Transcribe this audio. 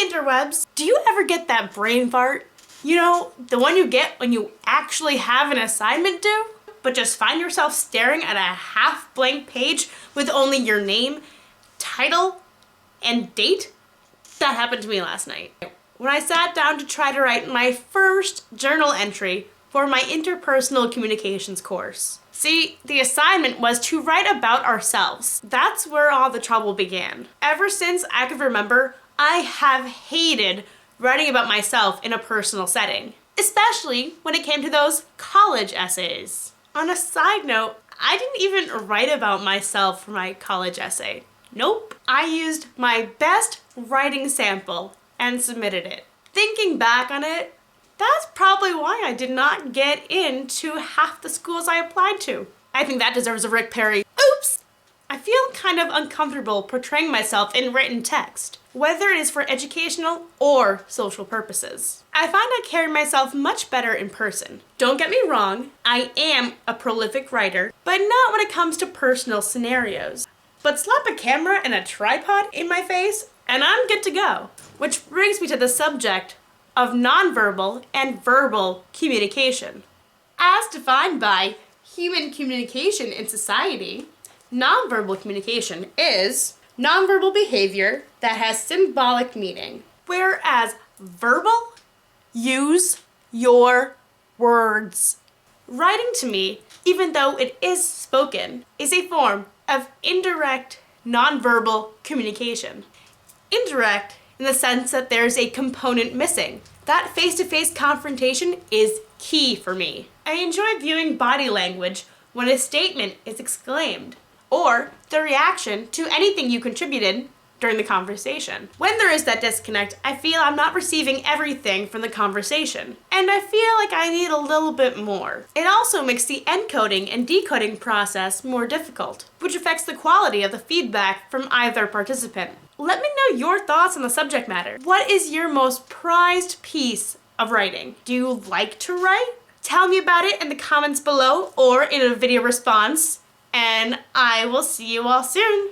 interwebs! Do you ever get that brain fart? You know, the one you get when you actually have an assignment due, but just find yourself staring at a half-blank page with only your name, title, and date? That happened to me last night. When I sat down to try to write my first journal entry for my Interpersonal Communications course. See, the assignment was to write about ourselves. That's where all the trouble began. Ever since I could remember, I have hated writing about myself in a personal setting, especially when it came to those college essays. On a side note, I didn't even write about myself for my college essay. Nope. I used my best writing sample and submitted it. Thinking back on it, that's probably why I did not get into half the schools I applied to. I think that deserves a Rick Perry. Oops! I feel kind of uncomfortable portraying myself in written text, whether it is for educational or social purposes. I find I carry myself much better in person. Don't get me wrong, I am a prolific writer, but not when it comes to personal scenarios. But slap a camera and a tripod in my face, and I'm good to go. Which brings me to the subject of nonverbal and verbal communication. As defined by human communication in society, nonverbal communication is nonverbal behavior that has symbolic meaning, whereas verbal, use your words. Writing to me, even though it is spoken, is a form of indirect nonverbal communication. Indirect in the sense that there's a component missing. That face-to-face confrontation is key for me. I enjoy viewing body language when a statement is exclaimed, or the reaction to anything you contributed during the conversation. When there is that disconnect, I feel I'm not receiving everything from the conversation, and I feel like I need a little bit more. It also makes the encoding and decoding process more difficult, which affects the quality of the feedback from either participant. Let me know your thoughts on the subject matter. What is your most prized piece of writing? Do you like to write? Tell me about it in the comments below or in a video response, and I will see you all soon.